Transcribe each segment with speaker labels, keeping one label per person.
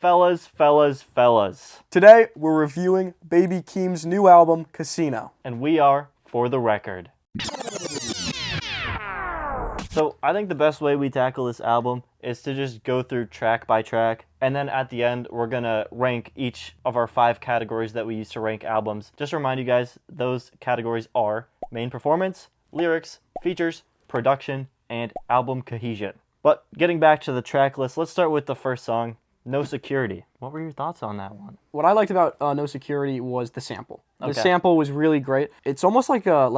Speaker 1: fellas.
Speaker 2: Today, we're reviewing Baby Keem's new album, Casino.
Speaker 1: And we are For the Record. So I think the best way we tackle this album is to just go through track by track, and then at the end we're gonna rank each of our 5 categories that we use to rank albums. Just to remind you guys, those categories are main performance, lyrics, features, production, and album cohesion. But getting back to the track list, let's start with the first song, No Security. What were your thoughts on that one?
Speaker 2: What I liked about No Security was the sample. The
Speaker 1: Okay.
Speaker 2: sample was really great. It's almost like a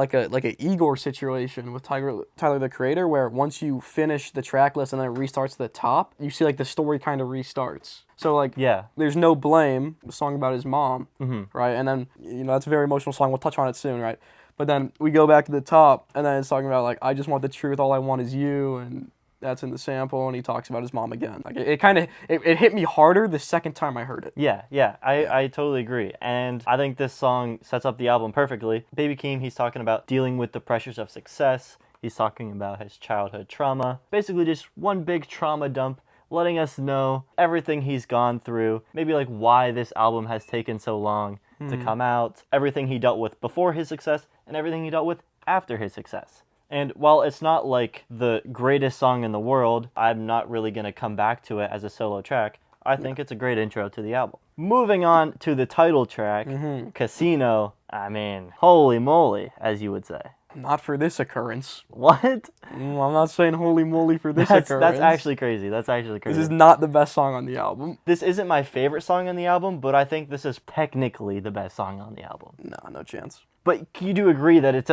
Speaker 2: Igor situation with Tyler the Creator, where once you finish the track list and then it restarts to the top, you see like the story kind of restarts. So like,
Speaker 1: Yeah.
Speaker 2: there's No Blame, a song about his mom,
Speaker 1: Mm-hmm.
Speaker 2: right? And then that's a very emotional song. We'll touch on it soon, right? But then we go back to the top, and then it's talking about like, I just want the truth, all I want is you, and that's in the sample, and he talks about his mom again. Like it hit me harder the second time I heard it.
Speaker 1: Yeah, I totally agree. And I think this song sets up the album perfectly. Baby Keem, he's talking about dealing with the pressures of success. He's talking about his childhood trauma. Basically just one big trauma dump, letting us know everything he's gone through. Maybe like why this album has taken so long to come out. Everything he dealt with before his success and everything he dealt with after his success. And while it's not like the greatest song in the world, I'm not really going to come back to it as a solo track. I think it's a great intro to the album. Moving on to the title track, Casino. I mean, holy moly, as you would say.
Speaker 2: Not for this occurrence.
Speaker 1: What?
Speaker 2: I'm not saying holy moly for this
Speaker 1: That's
Speaker 2: occurrence.
Speaker 1: actually crazy. That's actually crazy.
Speaker 2: This is not the best song on the album.
Speaker 1: This isn't my favorite song on the album, but I think this is technically the best song on the album.
Speaker 2: No chance.
Speaker 1: But you do agree that it's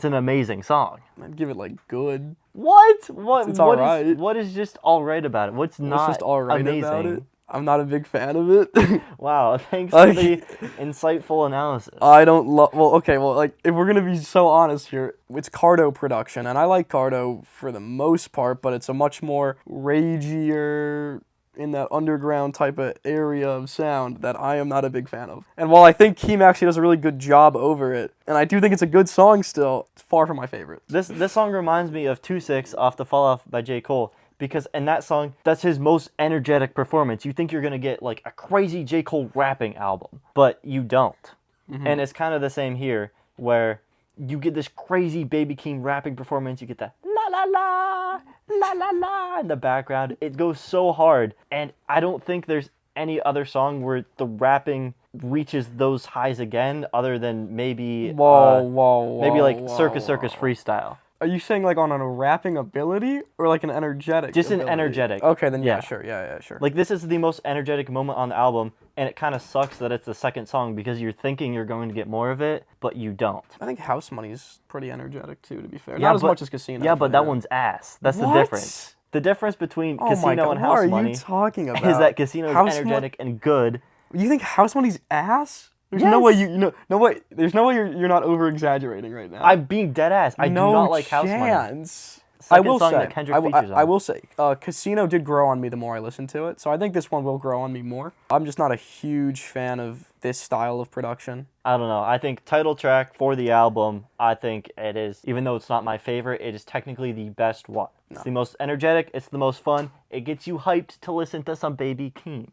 Speaker 1: an amazing song.
Speaker 2: I'd give it like good.
Speaker 1: What?
Speaker 2: It's
Speaker 1: What
Speaker 2: alright.
Speaker 1: is what is just all right about it? What's not
Speaker 2: It's just alright
Speaker 1: amazing?
Speaker 2: about it. I'm not a big fan of it.
Speaker 1: Wow, thanks for the insightful analysis.
Speaker 2: I don't love. Well, okay. Well, like if we're gonna be so honest here, it's Cardo production, and I like Cardo for the most part, but it's a much more ragier, in that underground type of area of sound that I am not a big fan of. And while I think Keem actually does a really good job over it, and I do think it's a good song still, it's far from my favorite.
Speaker 1: This song reminds me of 2-6 off the Fall Off by J. Cole, because in that song, that's his most energetic performance. You think you're gonna get like a crazy J. Cole rapping album, but you don't. And it's kind of the same here, where you get this crazy Baby Keem rapping performance, you get that la la la, la la la in the background. It goes so hard, and I don't think there's any other song where the rapping reaches those highs again, other than maybe maybe like Circus Freestyle.
Speaker 2: Are you saying like on a rapping ability or like an energetic?
Speaker 1: Just
Speaker 2: ability?
Speaker 1: an energetic.
Speaker 2: Okay, then yeah,
Speaker 1: Yeah.
Speaker 2: sure, yeah, sure.
Speaker 1: Like this is the most energetic moment on the album, and it kind of sucks that it's the second song because you're thinking you're going to get more of it, but you don't.
Speaker 2: I think House Money's pretty energetic too, to be fair.
Speaker 1: Yeah,
Speaker 2: Not as
Speaker 1: but-
Speaker 2: much as Casino.
Speaker 1: Yeah, but that one's ass. That's the
Speaker 2: What?
Speaker 1: difference. The difference between
Speaker 2: Oh my
Speaker 1: Casino
Speaker 2: God,
Speaker 1: and
Speaker 2: what
Speaker 1: House
Speaker 2: are
Speaker 1: Money
Speaker 2: you talking about?
Speaker 1: is that Casino is
Speaker 2: House
Speaker 1: energetic and good.
Speaker 2: You think House Money's ass? There's no way no way. There's no way you're not over exaggerating right now.
Speaker 1: I'm being dead ass. I do not like House Money.
Speaker 2: chance.
Speaker 1: Second
Speaker 2: I will
Speaker 1: song
Speaker 2: say,
Speaker 1: that Kendrick features on.
Speaker 2: I will say, Casino did grow on me the more I listened to it, so I think this one will grow on me more. I'm just not a huge fan of this style of production.
Speaker 1: I don't know. I think title track for the album, I think it is, even though it's not my favorite, it is technically the best one. It's the most energetic, it's the most fun, it gets you hyped to listen to some Baby Keem.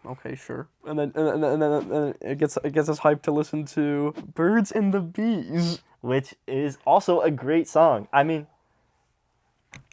Speaker 2: Okay, sure. And then it gets us hyped to listen to Birds and the Bees.
Speaker 1: Which is also a great song. I mean,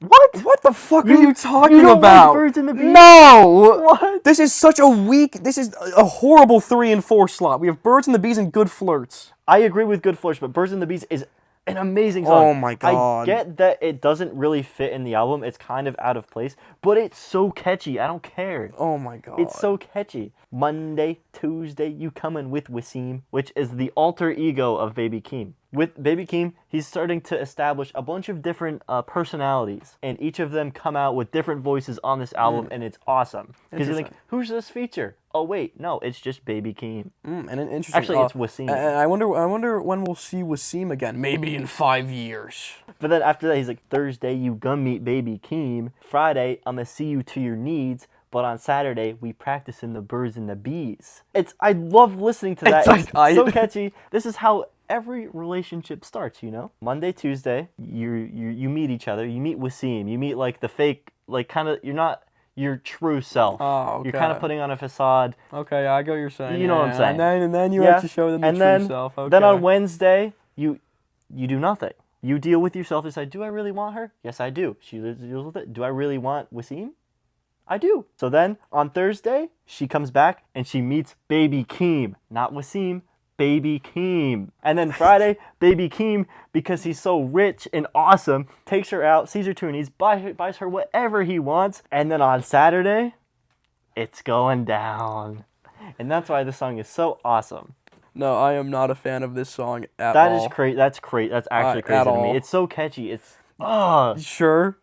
Speaker 2: What the fuck are you talking
Speaker 1: you don't
Speaker 2: about?
Speaker 1: like Birds and the Bees?
Speaker 2: No!
Speaker 1: What?
Speaker 2: This is such a weak, this is a horrible 3 and 4 slot. We have Birds and the Bees and Good Flirts.
Speaker 1: I agree with Good Flirts, but Birds and the Bees is an amazing song.
Speaker 2: Oh my God.
Speaker 1: I get that it doesn't really fit in the album. It's kind of out of place, but it's so catchy. I don't care.
Speaker 2: Oh my God.
Speaker 1: It's so catchy. Monday, Tuesday, you coming with Wasim, which is the alter ego of Baby Keem. With Baby Keem, he's starting to establish a bunch of different personalities, and each of them come out with different voices on this album, and it's awesome. Because you think, who's this feature? Oh wait, no, it's just Baby Keem.
Speaker 2: And an interesting.
Speaker 1: Actually, it's Wasim.
Speaker 2: And I wonder when we'll see Wasim again. Maybe in 5 years.
Speaker 1: But then after that, he's like, Thursday, you gonna meet Baby Keem. Friday, I'm gonna see you to your needs. But on Saturday, we practice in the Birds and the Bees. I love listening to that. It's so catchy. This is how every relationship starts, you know? Monday, Tuesday, you meet each other. You meet Wasim. You meet like the fake, like kind of, you're not your true self.
Speaker 2: Oh, okay.
Speaker 1: You're kind of putting on a facade.
Speaker 2: Okay, I get what you're saying.
Speaker 1: You know what I'm saying.
Speaker 2: And then you actually show them the true self. Okay.
Speaker 1: Then on Wednesday, you do nothing. You deal with yourself. Decide, do I really want her? Yes, I do. She deals with it. Do I really want Wasim? I do. So then on Thursday, she comes back and she meets baby Keem. Not Wasim, baby Keem. And then Friday, baby Keem, because he's so rich and awesome, takes her out, sees her to her knees, buys her whatever he wants. And then on Saturday, it's going down. And that's why this song is so awesome.
Speaker 2: No, I am not a fan of this song at all.
Speaker 1: That is crazy. That's crazy. That's actually crazy to me.
Speaker 2: all.
Speaker 1: It's so catchy. It's
Speaker 2: Sure,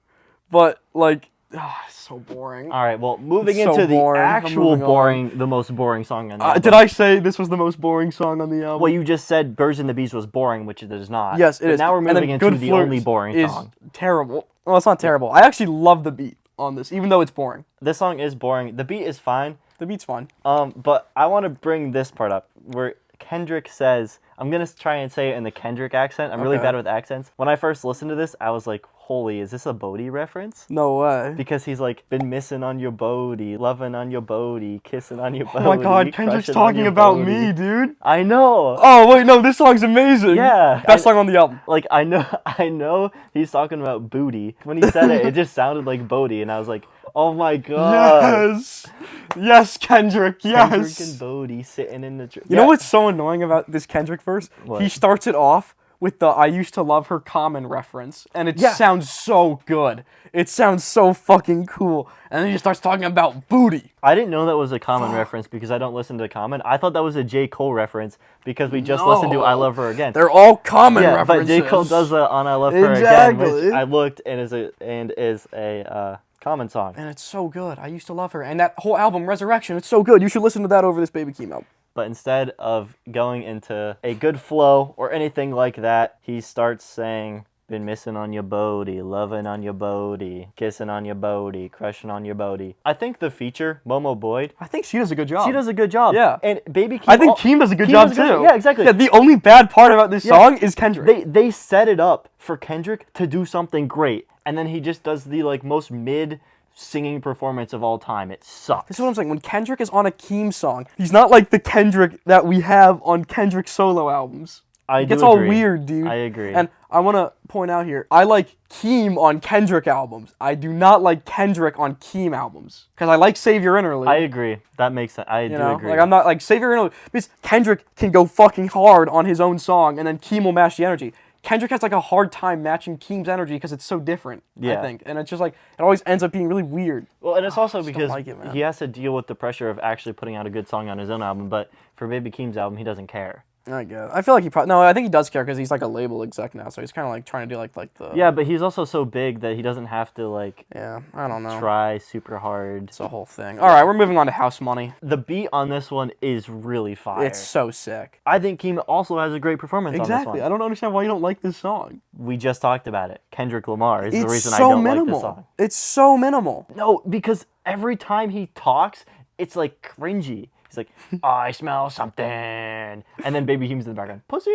Speaker 2: but like, it's so boring.
Speaker 1: All right. Well, moving
Speaker 2: It's so
Speaker 1: into
Speaker 2: boring.
Speaker 1: the
Speaker 2: I'm
Speaker 1: actual
Speaker 2: moving
Speaker 1: the most boring song on the album.
Speaker 2: Did I say this was the most boring song on the album?
Speaker 1: Well, you just said "Birds and the Bees" was boring, which it is not.
Speaker 2: Yes, it
Speaker 1: but
Speaker 2: is.
Speaker 1: Now we're
Speaker 2: And then
Speaker 1: moving into
Speaker 2: Good
Speaker 1: the
Speaker 2: Flirts
Speaker 1: only boring
Speaker 2: is
Speaker 1: song.
Speaker 2: terrible. Well, it's not terrible. I actually love the beat on this, even though it's boring.
Speaker 1: This song is boring. The beat is fine.
Speaker 2: The beat's fine.
Speaker 1: But I want to bring this part up where Kendrick says, I'm going to try and say it in the Kendrick accent. I'm really
Speaker 2: Okay.
Speaker 1: bad with accents. When I first listened to this, I was like, holy, is this a Bodie reference?
Speaker 2: No way.
Speaker 1: Because he's like, been missing on your Bodie, loving on your Bodie, kissing on your Bodie.
Speaker 2: Oh my god, Kendrick's
Speaker 1: crushing on
Speaker 2: talking
Speaker 1: your
Speaker 2: about
Speaker 1: Bodie.
Speaker 2: me, dude.
Speaker 1: I know.
Speaker 2: Oh, wait, no, this song's amazing.
Speaker 1: Yeah.
Speaker 2: Best song on the album.
Speaker 1: Like, I know he's talking about booty. When he said it, it just sounded like Bodie, and I was like, oh my god.
Speaker 2: Yes. Yes, Kendrick, yes.
Speaker 1: Kendrick and Bodie sitting in the...
Speaker 2: You know what's so annoying about this Kendrick verse?
Speaker 1: What?
Speaker 2: He starts it off with the I used to love her Common reference, and it sounds so good. It sounds so fucking cool. And then he just starts talking about booty.
Speaker 1: I didn't know that was a Common reference because I don't listen to Common. I thought that was a J. Cole reference because we just listened to I Love Her Again.
Speaker 2: They're all Common
Speaker 1: yeah,
Speaker 2: references.
Speaker 1: but J. Cole does that on I Love Her Again, which I looked and is a Common song.
Speaker 2: And it's so good. I used to love her. And that whole album, Resurrection, it's so good. You should listen to that over this Baby Keem album.
Speaker 1: But instead of going into a good flow or anything like that, he starts saying, been missing on your Bodie, loving on your Bodie, kissing on your Bodie, crushing on your Bodie. I think the feature, Momo Boyd,
Speaker 2: I think she does a good job.
Speaker 1: she does a good job.
Speaker 2: Yeah.
Speaker 1: And Baby Keem...
Speaker 2: I think Keem does a good job, too.
Speaker 1: Yeah, exactly.
Speaker 2: Yeah, the only bad part about this song is Kendrick.
Speaker 1: They set it up for Kendrick to do something great, and then he just does the most mid singing performance of all time. It sucks.
Speaker 2: This is what I'm saying. When Kendrick is on a Keem song, he's not like the Kendrick that we have on Kendrick solo albums.
Speaker 1: I
Speaker 2: It
Speaker 1: do
Speaker 2: gets all
Speaker 1: agree.
Speaker 2: weird, dude.
Speaker 1: I agree.
Speaker 2: And I want to point out here, I like Keem on Kendrick albums. I do not like Kendrick on Keem albums. Because I like Save Your Interlude.
Speaker 1: I agree. That makes sense. I do agree.
Speaker 2: Like, I'm not like Save Your Interlude. Because Kendrick can go fucking hard on his own song, and then Keem will match the energy. Kendrick has like a hard time matching Keem's energy because it's so different, I think. And it's just like, it always ends up being really weird.
Speaker 1: Well, and it's also because
Speaker 2: like it, man.
Speaker 1: he has to deal with the pressure of actually putting out a good song on his own album, but for Baby Keem's album, he doesn't care.
Speaker 2: I guess. I feel like he probably... No, I think he does care because he's like a label exec now, so he's kind of like trying to do like the...
Speaker 1: Yeah, but he's also so big that he doesn't have to
Speaker 2: Yeah, I don't know.
Speaker 1: try super hard.
Speaker 2: It's a whole thing. All right, we're moving on to House Money.
Speaker 1: The beat on this one is really fire.
Speaker 2: It's so sick.
Speaker 1: I think Keem also has a great performance on this one.
Speaker 2: I don't understand why you don't like this song.
Speaker 1: We just talked about it. Kendrick Lamar is the
Speaker 2: It's
Speaker 1: reason
Speaker 2: so
Speaker 1: I don't
Speaker 2: minimal.
Speaker 1: like this song.
Speaker 2: It's so minimal.
Speaker 1: No, because every time he talks, it's like cringy. He's like, I smell something. And then Baby Keem's in the background. Pussy.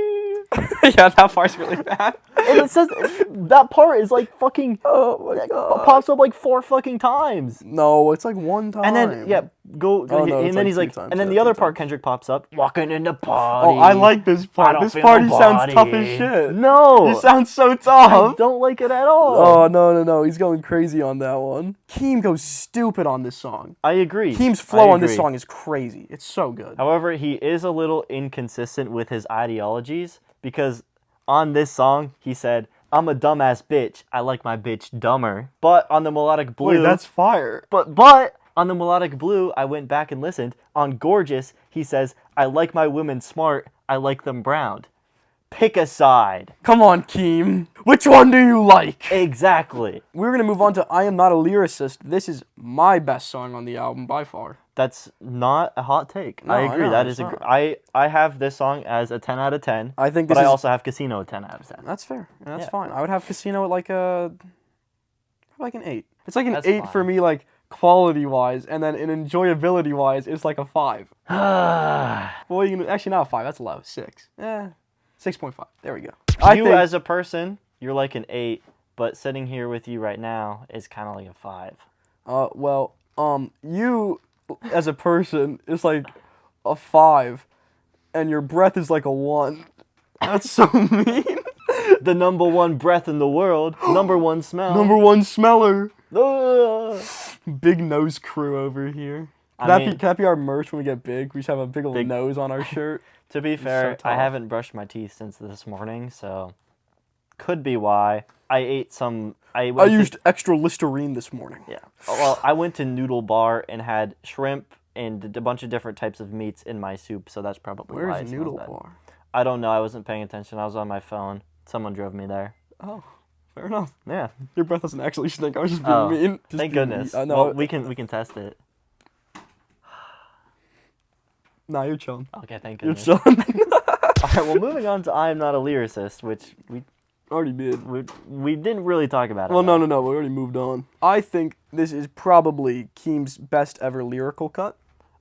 Speaker 2: Yeah, that part's really bad.
Speaker 1: And it says, that part is like fucking,
Speaker 2: Oh my god.
Speaker 1: pops up like 4 fucking times.
Speaker 2: No, it's like one time.
Speaker 1: And then, yeah,
Speaker 2: Oh, no,
Speaker 1: and
Speaker 2: it's
Speaker 1: then
Speaker 2: like
Speaker 1: he's
Speaker 2: 3
Speaker 1: like,
Speaker 2: times,
Speaker 1: and then
Speaker 2: yeah,
Speaker 1: the other
Speaker 2: 3
Speaker 1: part
Speaker 2: times.
Speaker 1: Kendrick pops up, walking in the party.
Speaker 2: Oh, I like this part. This party sounds tough as shit.
Speaker 1: No.
Speaker 2: It sounds so
Speaker 1: I
Speaker 2: tough.
Speaker 1: don't like it at all.
Speaker 2: Oh, no. He's going crazy on that one. Keem goes stupid on this song.
Speaker 1: I agree.
Speaker 2: Keem's flow
Speaker 1: I
Speaker 2: on this
Speaker 1: agree.
Speaker 2: song is crazy. It's so good.
Speaker 1: However, he is a little inconsistent with his ideologies because on this song, he said, I'm a dumbass bitch. I like my bitch dumber. But on the Melodic Blue...
Speaker 2: Wait, that's fire.
Speaker 1: But on the Melodic Blue, I went back and listened. On Gorgeous, he says, I like my women smart. I like them browned. Pick a side.
Speaker 2: Come on, Keem. Which one do you like?
Speaker 1: Exactly.
Speaker 2: We're going to move on to I Am Not a Lyricist. This is my best song on the album by far.
Speaker 1: That's not a hot take.
Speaker 2: No,
Speaker 1: I agree.
Speaker 2: I know,
Speaker 1: That
Speaker 2: it's
Speaker 1: is
Speaker 2: not.
Speaker 1: I have this song as a 10 out of 10.
Speaker 2: I think
Speaker 1: but
Speaker 2: this
Speaker 1: I
Speaker 2: is...
Speaker 1: also have Casino a 10 out of 10.
Speaker 2: That's fair. That's
Speaker 1: Yeah.
Speaker 2: fine. I would have Casino at like an 8. It's like an 8
Speaker 1: That's
Speaker 2: for
Speaker 1: fine.
Speaker 2: me, like quality-wise, and then in enjoyability-wise, it's like a 5. Well, you can... Actually, not a 5. That's low. 6. 6.5. There we go.
Speaker 1: As a person, you're like an 8, but sitting here with you right now is kind of like a 5.
Speaker 2: Well, You as a person is like a 5, and your breath is like a 1. That's so mean.
Speaker 1: The number one breath in the world, number one smell.
Speaker 2: Number 1 smeller.
Speaker 1: Ugh.
Speaker 2: Big nose crew over here. Can that be our merch when we get big? We just have a big old nose on our shirt.
Speaker 1: To be fair, I haven't brushed my teeth since this morning, so could be why. I used extra Listerine this morning. Yeah. Well, I went to Noodle Bar and had shrimp and a bunch of different types of meats in my soup, so that's probably why.
Speaker 2: Where's Noodle Bar?
Speaker 1: I don't know. I wasn't paying attention. I was on my phone. Someone drove me there.
Speaker 2: Oh, fair enough.
Speaker 1: Yeah.
Speaker 2: Your breath doesn't actually stink. I was just being mean.
Speaker 1: Thank goodness.
Speaker 2: I know.
Speaker 1: Well, we can test it.
Speaker 2: Nah, you're chilling.
Speaker 1: Okay, thank goodness.
Speaker 2: You're chilling.
Speaker 1: All right, well, moving on to I Am Not a Lyricist, which we
Speaker 2: already did.
Speaker 1: We didn't really talk about it.
Speaker 2: Well, no. We already moved on. I think this is probably Keem's best ever lyrical cut.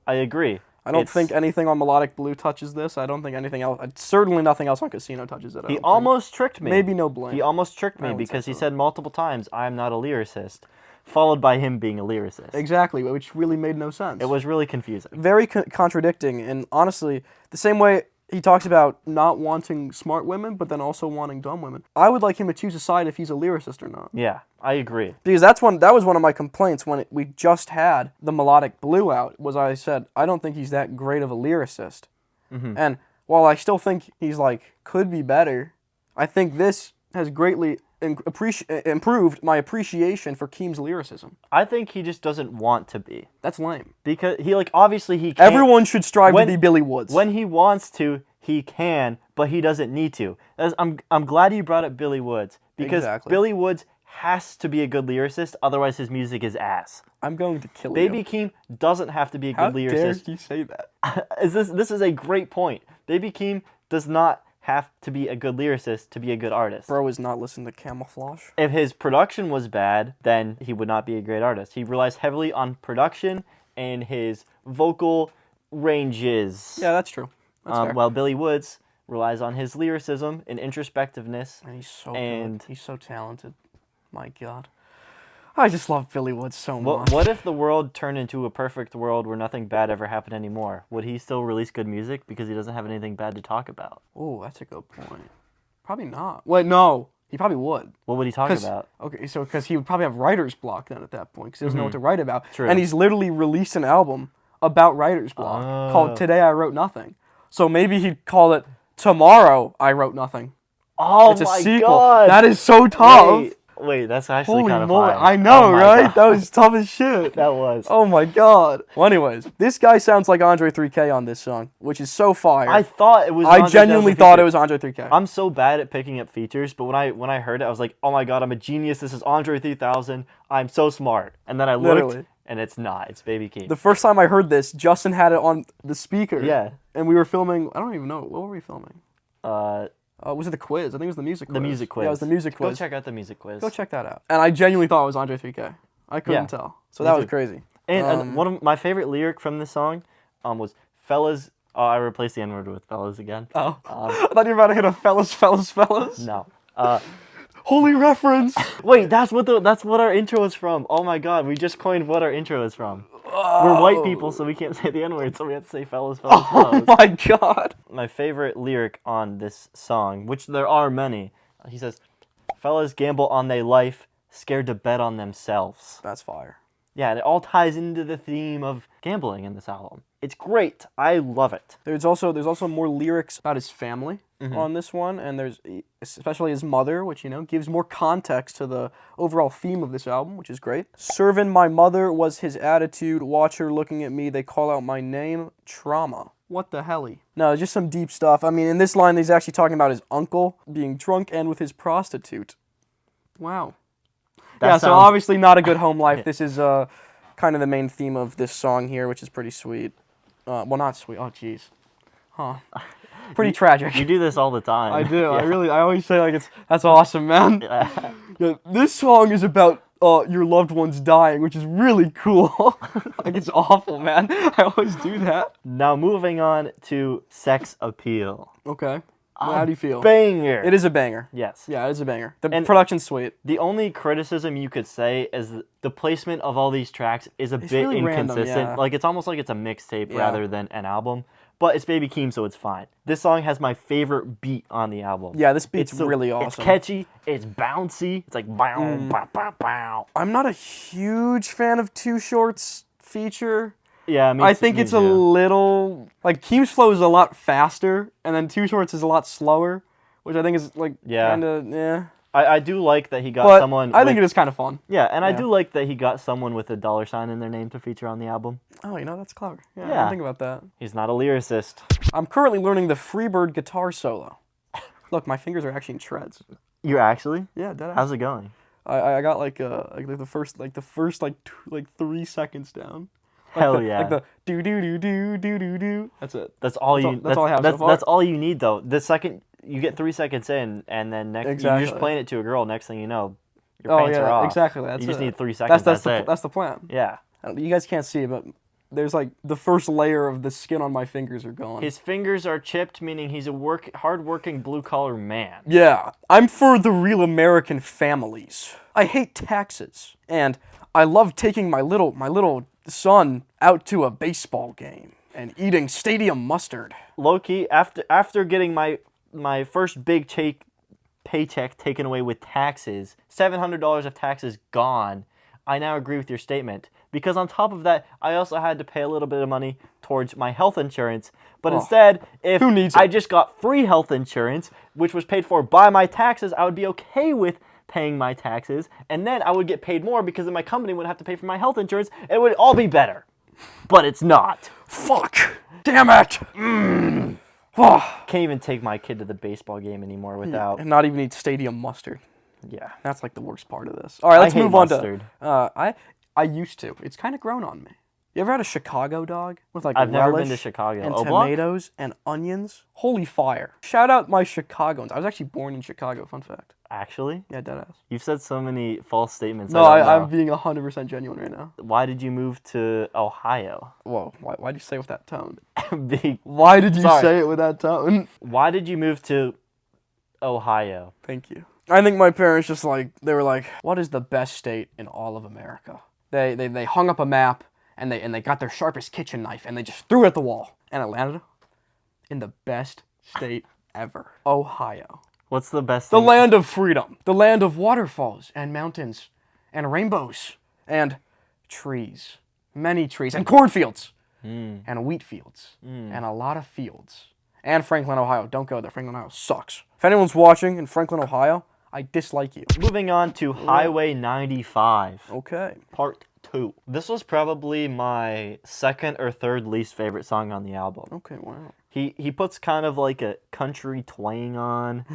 Speaker 1: I agree.
Speaker 2: I don't think anything on Melodic Blue touches this. I don't think anything else. Certainly nothing else on Casino touches it.
Speaker 1: He almost tricked me.
Speaker 2: Maybe No Blame.
Speaker 1: He almost tricked me because he said multiple times, I am not a lyricist, followed by him being a lyricist.
Speaker 2: Exactly, which really made no sense.
Speaker 1: It was really confusing.
Speaker 2: Very contradicting, and honestly, the same way he talks about not wanting smart women, but then also wanting dumb women. I would like him to choose a side if he's a lyricist or not.
Speaker 1: Yeah, I agree.
Speaker 2: Because that was one of my complaints when we just had the Melodic Blue out, was I said, I don't think he's that great of a lyricist. Mm-hmm. And while I still think he's could be better, I think this has greatly improved my appreciation for Keem's lyricism.
Speaker 1: I think he just doesn't want to be.
Speaker 2: That's lame.
Speaker 1: Because he obviously he can't.
Speaker 2: Everyone should strive to be Billy Woods.
Speaker 1: When he wants to, he can, but he doesn't need to. I'm glad you brought up Billy Woods, because Billy Woods has to be a good lyricist, otherwise his music is ass.
Speaker 2: I'm going to kill you.
Speaker 1: Baby Keem doesn't have to be a good lyricist.
Speaker 2: How dare you say that?
Speaker 1: This is a great point. Baby Keem does not have to be a good lyricist to be a good artist.
Speaker 2: Bro is not listening to Camouflage.
Speaker 1: If his production was bad, then he would not be a great artist. He relies heavily on production and his vocal ranges.
Speaker 2: Yeah, that's true. That's fair.
Speaker 1: While Billy Woods relies on his lyricism and introspectiveness.
Speaker 2: And he's so good. He's so talented. My God. I just love Billy Woods so much.
Speaker 1: What if the world turned into a perfect world where nothing bad ever happened anymore? Would he still release good music because he doesn't have anything bad to talk about?
Speaker 2: Oh, that's a good point. Probably not. Wait, no. He probably would.
Speaker 1: What would he talk about?
Speaker 2: Okay, so because he would probably have writer's block then at that point because he doesn't know what to write about.
Speaker 1: True.
Speaker 2: And he's literally released an album about writer's block called Today I Wrote Nothing. So maybe he'd call it Tomorrow I Wrote Nothing.
Speaker 1: Oh,
Speaker 2: it's a
Speaker 1: my
Speaker 2: sequel.
Speaker 1: God.
Speaker 2: That is so tough.
Speaker 1: Wait, that's actually kind of
Speaker 2: moly.
Speaker 1: fine.
Speaker 2: I know, right? God. That was tough as shit.
Speaker 1: That was.
Speaker 2: Oh my God. Well, anyways, this guy sounds like Andre 3K on this song, which is so fire.
Speaker 1: I thought it was.
Speaker 2: I genuinely thought it was Andre 3K.
Speaker 1: I'm so bad at picking up features, but when I heard it, I was like, oh my God, I'm a genius. This is Andre 3000. I'm so smart. And then I looked, and it's not. It's Baby Keem.
Speaker 2: The first time I heard this, Justin had it on the speaker.
Speaker 1: Yeah.
Speaker 2: And we were filming. I don't even know. What were we filming? Was it the quiz? I think it was the music quiz.
Speaker 1: The music quiz.
Speaker 2: Yeah, it was the music quiz.
Speaker 1: Go check out the music quiz.
Speaker 2: Go check that out. And I genuinely thought it was Andre 3K. I couldn't tell. So that was crazy.
Speaker 1: And one of my favorite lyric from this song was fellas. Oh, I replaced the N-word with fellas again.
Speaker 2: Oh. I thought you were about to hit a fellas.
Speaker 1: No.
Speaker 2: Holy reference.
Speaker 1: Wait, that's what our intro is from. Oh my God, we just coined what our intro is from. We're white people, so we can't say the N-word, so we have to say fellas.
Speaker 2: Oh my God.
Speaker 1: My favorite lyric on this song, which there are many, he says, fellas gamble on their life, scared to bet on themselves.
Speaker 2: That's fire.
Speaker 1: Yeah, and it all ties into the theme of gambling in this album. It's great. I love it.
Speaker 2: There's also more lyrics about his family on this one, and there's especially his mother, which, gives more context to the overall theme of this album, which is great. Serving my mother was his attitude. Watch her looking at me. They call out my name. Trauma. What the helly? No, just some deep stuff. I mean, in this line, he's actually talking about his uncle being drunk and with his prostitute. Wow. So obviously not a good home life. This is kind of the main theme of this song here, which is pretty sweet. Well, not sweet. Oh, jeez. Huh. Pretty tragic.
Speaker 1: You do this all the time.
Speaker 2: I do. Yeah. I always say that's awesome, man. Yeah, this song is about your loved ones dying, which is really cool. It's awful, man. I always do that.
Speaker 1: Now moving on to Sex Appeal.
Speaker 2: Okay. How do you feel?
Speaker 1: Banger.
Speaker 2: It is a banger.
Speaker 1: Yes.
Speaker 2: Yeah, it is a banger. The
Speaker 1: And
Speaker 2: production's sweet.
Speaker 1: The only criticism you could say is the placement of all these tracks is a bit
Speaker 2: really random,
Speaker 1: inconsistent.
Speaker 2: yeah.
Speaker 1: Like, it's almost like it's a mixtape
Speaker 2: Yeah.
Speaker 1: rather than an album. But it's Baby Keem, so it's fine. This song has my favorite beat on the album.
Speaker 2: Yeah, this beat's really awesome.
Speaker 1: It's catchy. It's bouncy. It's like bow, bow, bow, bow.
Speaker 2: I'm not a huge fan of Too Short's feature.
Speaker 1: Yeah,
Speaker 2: I think it's a little... Like, Keem's flow is a lot faster, and then Too Short's is a lot slower, which I think is, like, kind of, yeah.
Speaker 1: I do like that he got
Speaker 2: But
Speaker 1: someone...
Speaker 2: I think it is kind of fun.
Speaker 1: Yeah, and I do like that he got someone with a $sign in their name to feature on the album.
Speaker 2: Oh, that's clever. Yeah, I
Speaker 1: Yeah.
Speaker 2: didn't think about that.
Speaker 1: He's not a lyricist.
Speaker 2: I'm currently learning the Freebird guitar solo. Look, my fingers are actually in shreds.
Speaker 1: You're actually?
Speaker 2: Yeah, dead ass.
Speaker 1: How's it going?
Speaker 2: I got the first 3 seconds down.
Speaker 1: Hell yeah.
Speaker 2: Like the do do do do do do do. That's it.
Speaker 1: That's all
Speaker 2: all I have so far.
Speaker 1: That's all you need though. The second you get 3 seconds in, and then you're just playing it to a girl. Next thing you know, your pants are off.
Speaker 2: Exactly. That's
Speaker 1: you just
Speaker 2: it.
Speaker 1: need 3 seconds. That's it.
Speaker 2: That's the plan.
Speaker 1: Yeah.
Speaker 2: You guys can't see it, but there's like the first layer of the skin on my fingers are gone.
Speaker 1: His fingers are chipped, meaning he's a hard-working blue-collar man.
Speaker 2: Yeah, I'm for the real American families. I hate taxes, and I love taking my little son out to a baseball game and eating stadium mustard.
Speaker 1: Low-key, after getting my first big paycheck taken away with taxes, $700 of taxes gone, I now agree with your statement. Because on top of that, I also had to pay a little bit of money towards my health insurance. But instead, if
Speaker 2: who needs
Speaker 1: I
Speaker 2: it?
Speaker 1: just got free health insurance, which was paid for by my taxes, I would be okay with paying my taxes. And then I would get paid more because then my company wouldn't have to pay for my health insurance. It would all be better. But it's not.
Speaker 2: Fuck! Damn it!
Speaker 1: Can't even take my kid to the baseball game anymore without...
Speaker 2: And not even eat stadium mustard.
Speaker 1: Yeah.
Speaker 2: That's like the worst part of this. All right, let's
Speaker 1: I hate
Speaker 2: move on
Speaker 1: mustard.
Speaker 2: to... I used to. It's kind of grown on me. You ever had a Chicago dog? With like
Speaker 1: I've never been to
Speaker 2: relish
Speaker 1: Chicago.
Speaker 2: and
Speaker 1: Au Blanc?
Speaker 2: tomatoes and onions? Holy fire. Shout out my Chicagoans. I was actually born in Chicago, fun fact.
Speaker 1: Actually?
Speaker 2: Yeah, deadass.
Speaker 1: You've said so many false statements.
Speaker 2: No,
Speaker 1: I don't know.
Speaker 2: I'm being 100% genuine right now.
Speaker 1: Why did you move to Ohio?
Speaker 2: Whoa, why'd you say it with that tone?
Speaker 1: Big.
Speaker 2: Why did you
Speaker 1: Sorry.
Speaker 2: say it with that tone?
Speaker 1: Why did you move to Ohio?
Speaker 2: Thank you. I think my parents just they were like, what is the best state in all of America? They hung up a map and they got their sharpest kitchen knife and they just threw it at the wall. And it landed in the best state ever. Ohio.
Speaker 1: What's the best
Speaker 2: The
Speaker 1: thing?
Speaker 2: land of freedom. The land of waterfalls and mountains and rainbows and trees. Many trees and cornfields and wheat fields and a lot of fields. And Franklin, Ohio. Don't go there. Franklin, Ohio sucks. If anyone's watching in Franklin, Ohio, I dislike you.
Speaker 1: Moving on to Highway 95.
Speaker 2: Okay.
Speaker 1: Part 2. This was probably my second or third least favorite song on the album.
Speaker 2: Okay, wow.
Speaker 1: He puts kind of like a country twang on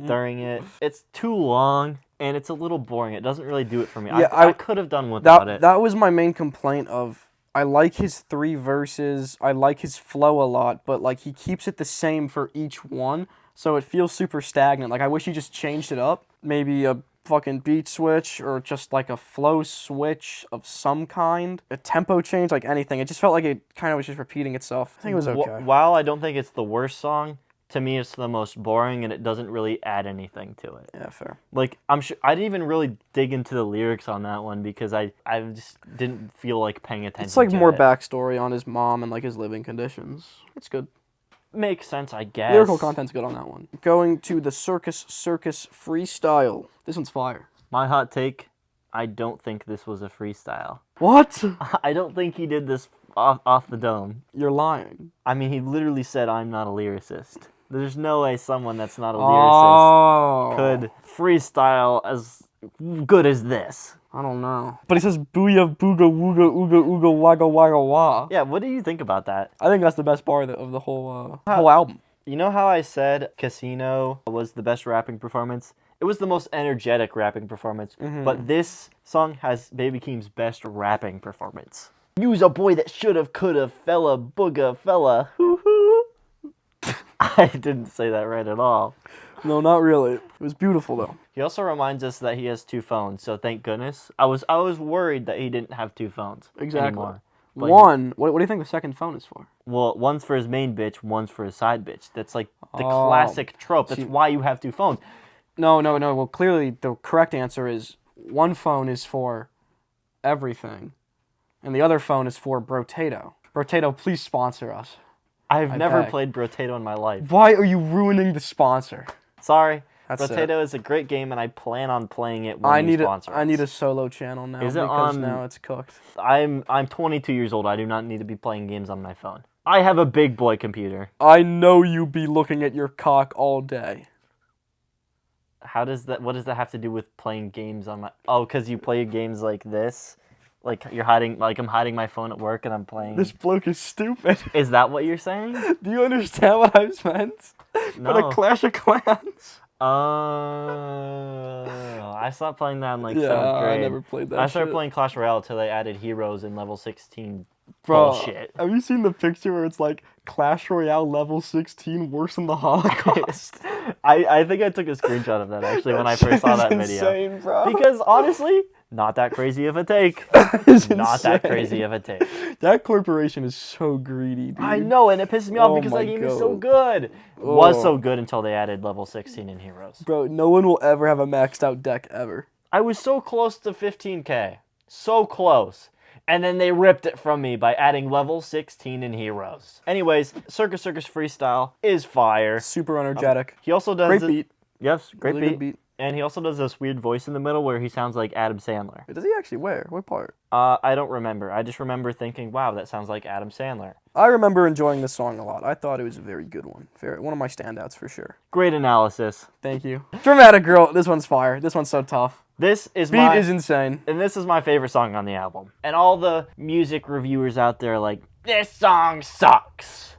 Speaker 1: during it. It's too long and it's a little boring. It doesn't really do it for me.
Speaker 2: Yeah,
Speaker 1: I could have done without it.
Speaker 2: That was my main complaint of I like his 3 verses. I like his flow a lot, but like he keeps it the same for each one, so it feels super stagnant. Like I wish he just changed it up. Maybe a fucking beat switch or just like a flow switch of some kind. A tempo change, like anything. It just felt like it kind of was just repeating itself. I think it was okay.
Speaker 1: While I don't think it's the worst song, to me it's the most boring and it doesn't really add anything to it.
Speaker 2: Yeah, fair.
Speaker 1: Like, I'm sure I didn't even really dig into the lyrics on that one because I just didn't feel like paying attention.
Speaker 2: It's like
Speaker 1: to
Speaker 2: more
Speaker 1: it.
Speaker 2: backstory on his mom and like his living conditions. It's good.
Speaker 1: Makes sense, I guess.
Speaker 2: Lyrical content's good on that one. Going to the Circus freestyle. This one's fire.
Speaker 1: My hot take, I don't think this was a freestyle.
Speaker 2: What?
Speaker 1: I don't think he did this off the dome.
Speaker 2: You're lying.
Speaker 1: I mean, he literally said, I'm not a lyricist. There's no way someone that's not a lyricist could freestyle as good as this.
Speaker 2: I don't know. But he says booyah, booga, wooga, ooga, ooga, wagga, wagga, wah.
Speaker 1: Yeah, what do you think about that?
Speaker 2: I think that's the best part of the whole album.
Speaker 1: You know how I said Casino was the best rapping performance? It was the most energetic rapping performance, but this song has Baby Keem's best rapping performance. You's a boy that should've, could've, fella, booga, fella, hoo-hoo. I didn't say that right at all.
Speaker 2: No, not really. It was beautiful, though.
Speaker 1: He also reminds us that he has 2 phones, so thank goodness. I was worried that he didn't have 2 phones
Speaker 2: Exactly.
Speaker 1: anymore. But
Speaker 2: One. What do you think the second phone is for?
Speaker 1: well, one's for his main bitch, one's for his side bitch. That's like the
Speaker 2: Oh.
Speaker 1: classic trope. That's
Speaker 2: See-
Speaker 1: why you have two phones.
Speaker 2: No. Well, clearly the correct answer is one phone is for everything, and the other phone is for Brotato. Brotato, please sponsor us.
Speaker 1: I've never
Speaker 2: beg.
Speaker 1: played Brotato in my life.
Speaker 2: Why are you ruining the sponsor?
Speaker 1: Sorry.
Speaker 2: That's
Speaker 1: Brotato is a great game, and I plan on playing it when
Speaker 2: I
Speaker 1: you
Speaker 2: need
Speaker 1: sponsor
Speaker 2: I need
Speaker 1: us.
Speaker 2: a solo channel now
Speaker 1: Is it
Speaker 2: because
Speaker 1: on-
Speaker 2: now it's cooked.
Speaker 1: I'm 22 years old. I do not need to be playing games on my phone. I have a big boy computer.
Speaker 2: I know you be looking at your cock all day.
Speaker 1: What does that have to do with playing games on my... Oh, because you play games like this? Like you're hiding, like I'm hiding my phone at work and I'm playing...
Speaker 2: This bloke is stupid.
Speaker 1: Is that what you're saying?
Speaker 2: Do you understand what I meant?
Speaker 1: No.
Speaker 2: For the Clash of Clans.
Speaker 1: I stopped playing that in like 7th
Speaker 2: I
Speaker 1: grade.
Speaker 2: never played that
Speaker 1: I started
Speaker 2: shit.
Speaker 1: playing Clash Royale until they added heroes in level 16.
Speaker 2: Bro,
Speaker 1: Bullshit.
Speaker 2: have you seen the picture where it's like Clash Royale level 16 worse than the Holocaust?
Speaker 1: I think I took a screenshot of that actually when I first saw that video.
Speaker 2: Insane, bro.
Speaker 1: Because honestly, not that crazy of a take.
Speaker 2: It's
Speaker 1: Not that
Speaker 2: insane.
Speaker 1: crazy of a take.
Speaker 2: That corporation is so greedy, dude.
Speaker 1: I know, and it pisses me off
Speaker 2: Oh
Speaker 1: because
Speaker 2: my
Speaker 1: that game is so
Speaker 2: God.
Speaker 1: good. Was
Speaker 2: Oh.
Speaker 1: so good until they added level 16 in heroes.
Speaker 2: Bro, no one will ever have a maxed out deck ever.
Speaker 1: I was so close to 15k. So close. And then they ripped it from me by adding level 16 in heroes. Anyways, Circus Freestyle is fire.
Speaker 2: Super energetic.
Speaker 1: He also does...
Speaker 2: Great
Speaker 1: it-
Speaker 2: beat.
Speaker 1: Yes, great
Speaker 2: Really
Speaker 1: beat.
Speaker 2: good beat.
Speaker 1: And he also does this weird voice in the middle where he sounds like Adam Sandler.
Speaker 2: Wait, does he actually where? What part?
Speaker 1: I don't remember. I just remember thinking, wow, that sounds like Adam Sandler.
Speaker 2: I remember enjoying this song a lot. I thought it was a very good one. One of my standouts for sure.
Speaker 1: Great analysis.
Speaker 2: Thank you. Dramatic Girl. This one's fire. This one's so tough.
Speaker 1: This is
Speaker 2: Beat is insane.
Speaker 1: and this is my favorite song on the album. And all the music reviewers out there are like, this song sucks.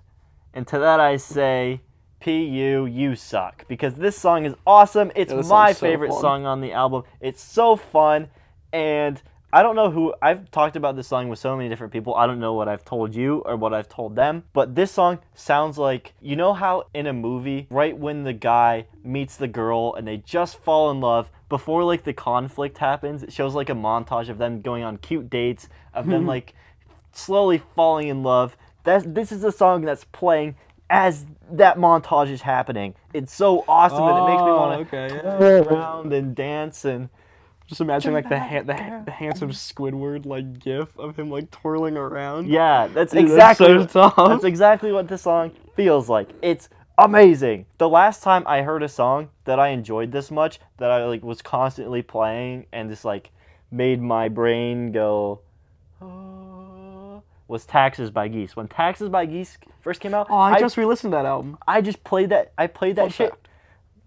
Speaker 1: And to that I say, P.U., you suck. Because this song is awesome. It's
Speaker 2: this
Speaker 1: my
Speaker 2: song's so
Speaker 1: favorite
Speaker 2: fun.
Speaker 1: song on the album. It's so fun. And I don't know who... I've talked about this song with so many different people. I don't know what I've told you or what I've told them. But this song sounds like... You know how in a movie, right when the guy meets the girl and they just fall in love, before like the conflict happens, it shows like a montage of them going on cute dates, of them like slowly falling in love. This is a song that's playing as that montage is happening. It's so awesome and it makes me want to go around and dance and...
Speaker 2: Just imagine like the handsome Squidward like gif of him like twirling around.
Speaker 1: Yeah, that's
Speaker 2: Dude,
Speaker 1: exactly
Speaker 2: that's so tough.
Speaker 1: that's exactly what this song feels like. It's amazing. The last time I heard a song that I enjoyed this much, that I like was constantly playing and just like made my brain go, was Taxes by Geese. When Taxes by Geese first came out,
Speaker 2: Oh, I just re-listened to that album.
Speaker 1: I just played that. I played that
Speaker 2: Fun
Speaker 1: shit.
Speaker 2: fact.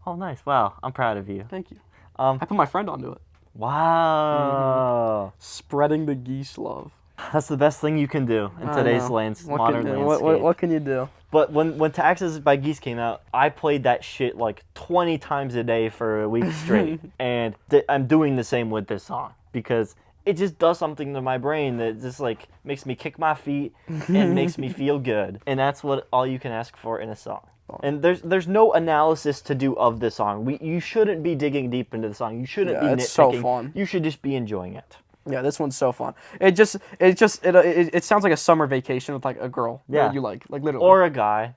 Speaker 1: Oh, nice. Wow, I'm proud of you.
Speaker 2: Thank you.
Speaker 1: Um,
Speaker 2: I put my friend onto it.
Speaker 1: Wow.
Speaker 2: Spreading the geese love.
Speaker 1: That's the best thing you can do in
Speaker 2: I
Speaker 1: today's
Speaker 2: know.
Speaker 1: modern landscape.
Speaker 2: What can you do?
Speaker 1: But when Taxes by Geese came out, I played that shit like 20 times a day for a week straight. And I'm doing the same with this song because it just does something to my brain that just like makes me kick my feet and makes me feel good. And that's what all you can ask for in a song. And there's no analysis to do of the song. You shouldn't be digging deep into the song. You shouldn't be nitpicking.
Speaker 2: It's so fun.
Speaker 1: You should just be enjoying it.
Speaker 2: Yeah, this one's so fun. It sounds like a summer vacation with like a girl
Speaker 1: Yeah.
Speaker 2: that you like literally.
Speaker 1: Or a guy.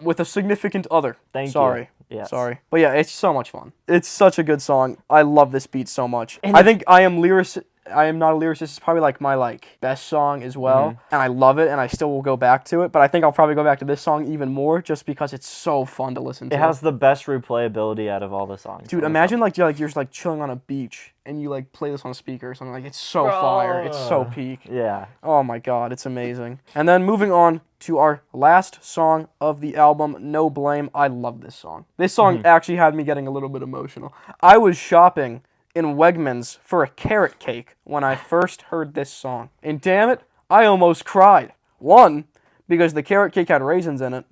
Speaker 2: With a significant other.
Speaker 1: Thank you.
Speaker 2: Sorry.
Speaker 1: Yes.
Speaker 2: Sorry. But yeah, it's so much fun. It's such a good song. I love this beat so much.
Speaker 1: And
Speaker 2: I think I am not a lyricist. It's probably like my best song as well, and I love it, and I still will go back to it. But I think I'll probably go back to this song even more, just because it's so fun to listen to.
Speaker 1: It has the best replayability out of all the songs.
Speaker 2: Dude, imagine you're just chilling on a beach and you play this on a speaker or something. It's so fire. It's so peak.
Speaker 1: Yeah.
Speaker 2: Oh my god, it's amazing. And then moving on to our last song of the album, No Blame. I love this song. This song actually had me getting a little bit emotional. I was shopping in Wegmans for a carrot cake when I first heard this song. And damn it, I almost cried. One, because the carrot cake had raisins in it.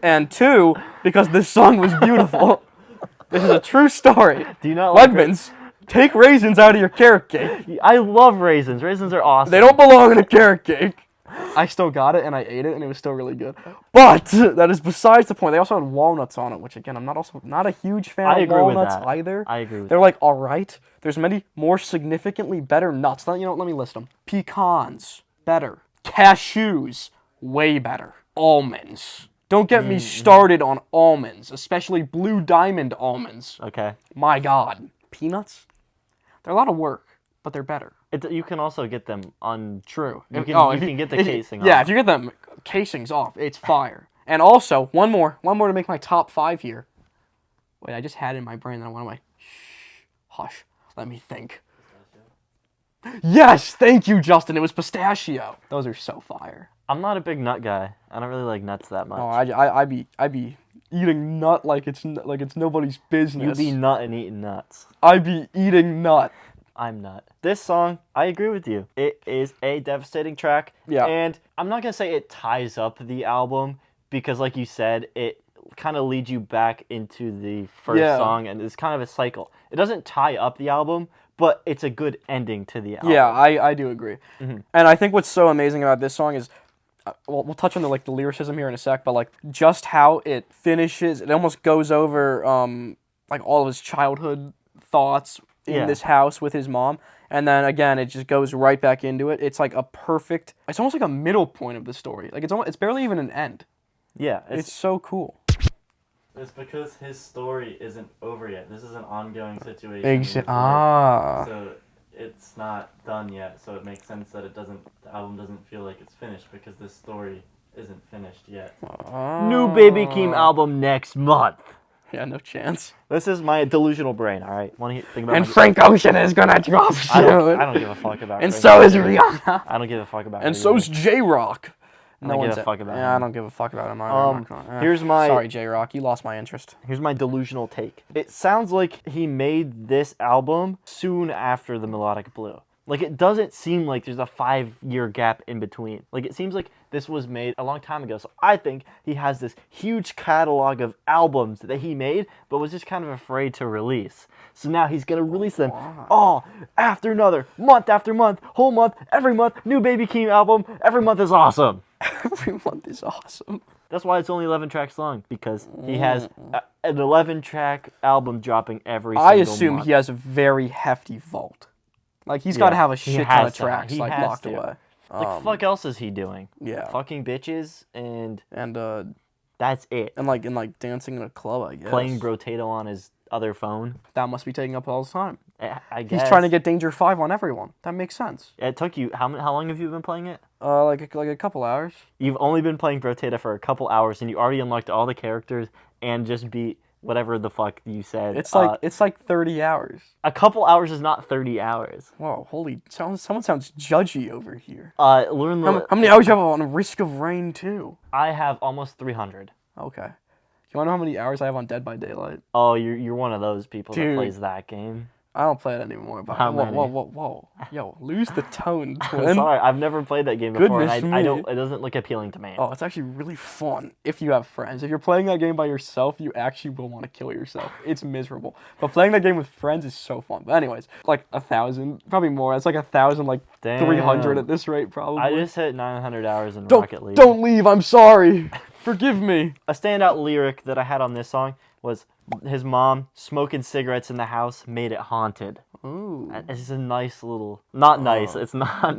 Speaker 2: And two, because this song was beautiful. This is a true story.
Speaker 1: Do you not like
Speaker 2: Wegmans, take raisins out of your carrot cake.
Speaker 1: I love raisins. Raisins are awesome.
Speaker 2: They don't belong in a carrot cake. I still got it and I ate it and it was still really good. But that is besides the point. They also had walnuts on it, which again, I'm not a huge fan
Speaker 1: I
Speaker 2: of
Speaker 1: agree with
Speaker 2: walnuts
Speaker 1: that.
Speaker 2: either.
Speaker 1: I agree with
Speaker 2: They're all right. There's many more significantly better nuts. Let me list them. Pecans, better. Cashews, way better. Almonds. Don't get me started on almonds, especially Blue Diamond almonds.
Speaker 1: Okay.
Speaker 2: My God. Peanuts? They're a lot of work, but they're better.
Speaker 1: You can also get them on...
Speaker 2: True.
Speaker 1: You can get the casing off.
Speaker 2: Yeah, if you get the casings off, it's fire. And also, one more to make my top 5 here. Wait, I just had it in my brain, and I went away. Shh, hush, let me think. Yes, thank you, Justin. It was pistachio. Those are so fire.
Speaker 1: I'm not a big nut guy. I don't really like nuts that much.
Speaker 2: Oh, I be eating nut like it's nobody's business.
Speaker 1: You be nut and eating nuts.
Speaker 2: I be eating nut.
Speaker 1: I'm nut. This song, I agree with you. It is a devastating track.
Speaker 2: Yeah.
Speaker 1: And I'm not gonna say it ties up the album because, like you said, it kind of leads you back into the first song, and it's kind of a cycle. It doesn't tie up the album, but it's a good ending to the album.
Speaker 2: Yeah, I do agree. Mm-hmm. And I think what's so amazing about this song is, we'll touch on the lyricism here in a sec, but just how it finishes. It almost goes over all of his childhood thoughts in this house with his mom, and then again it just goes right back into it. It's like a perfect. It's almost like a middle point of the story. It's barely even an end.
Speaker 1: Yeah,
Speaker 2: it's so cool.
Speaker 1: It's because his story isn't over yet. This is an ongoing situation.
Speaker 2: So
Speaker 1: it's not done yet. So it makes sense that the album doesn't feel like it's finished because this story isn't finished yet. New Baby Keem album next month.
Speaker 2: Yeah, no chance.
Speaker 1: This is my delusional brain. All right, want to think about?
Speaker 2: And Frank Ocean is gonna drop soon.
Speaker 1: I don't give a fuck about.
Speaker 2: And so is Rihanna.
Speaker 1: I don't give a fuck about.
Speaker 2: And so's J-Rock.
Speaker 1: I don't give a fuck about him.
Speaker 2: I don't give a fuck about him either.
Speaker 1: Here's my...
Speaker 2: Sorry, J-Rock, you lost my interest.
Speaker 1: Here's my delusional take. It sounds like he made this album soon after the Melodic Blue. It doesn't seem like there's a 5-year gap in between. It seems like this was made a long time ago. So I think he has this huge catalog of albums that he made, but was just kind of afraid to release. So now he's going to release them all after another, month after month, whole month, every month, new Baby Keem album. Every month is awesome.
Speaker 2: Every month is awesome.
Speaker 1: That's why it's only 11 tracks long, because he has an 11-track album dropping every single month.
Speaker 2: I assume he has a very hefty vault. He's got to have a shit ton of tracks locked away.
Speaker 1: Fuck else is he doing?
Speaker 2: Yeah.
Speaker 1: Fucking bitches and
Speaker 2: that's
Speaker 1: it.
Speaker 2: And dancing in a club, I guess.
Speaker 1: Playing Brotato on his other phone.
Speaker 2: That must be taking up all his time.
Speaker 1: I guess.
Speaker 2: He's trying to get Danger 5 on everyone. That makes sense.
Speaker 1: It took you, how long have you been playing it?
Speaker 2: Like a couple hours.
Speaker 1: You've only been playing Brotato for a couple hours, and you already unlocked all the characters and just beat whatever the fuck you said.
Speaker 2: It's like 30 hours.
Speaker 1: A couple hours is not 30 hours.
Speaker 2: Whoa, someone sounds judgy over here.
Speaker 1: How
Speaker 2: many hours you have on Risk of Rain 2?
Speaker 1: I have almost 300.
Speaker 2: Okay. You want to know how many hours I have on Dead by Daylight?
Speaker 1: Oh, you're one of those people that plays that game.
Speaker 2: I don't play it anymore. But whoa. Yo, lose the tone, twin.
Speaker 1: Sorry, I've never played that game before,
Speaker 2: Goodness
Speaker 1: and I don't. It doesn't look appealing to me.
Speaker 2: Oh, it's actually really fun if you have friends. If you're playing that game by yourself, you actually will want to kill yourself. It's miserable. But playing that game with friends is so fun. But anyways, 1,000, probably more. It's 1,000, 300 at this rate, probably.
Speaker 1: I just hit 900 hours in Rocket League.
Speaker 2: Don't leave. I'm sorry. Forgive me.
Speaker 1: A standout lyric that I had on this song was his mom smoking cigarettes in the house made it haunted.
Speaker 2: Ooh.
Speaker 1: It's a nice little... Not nice. It's not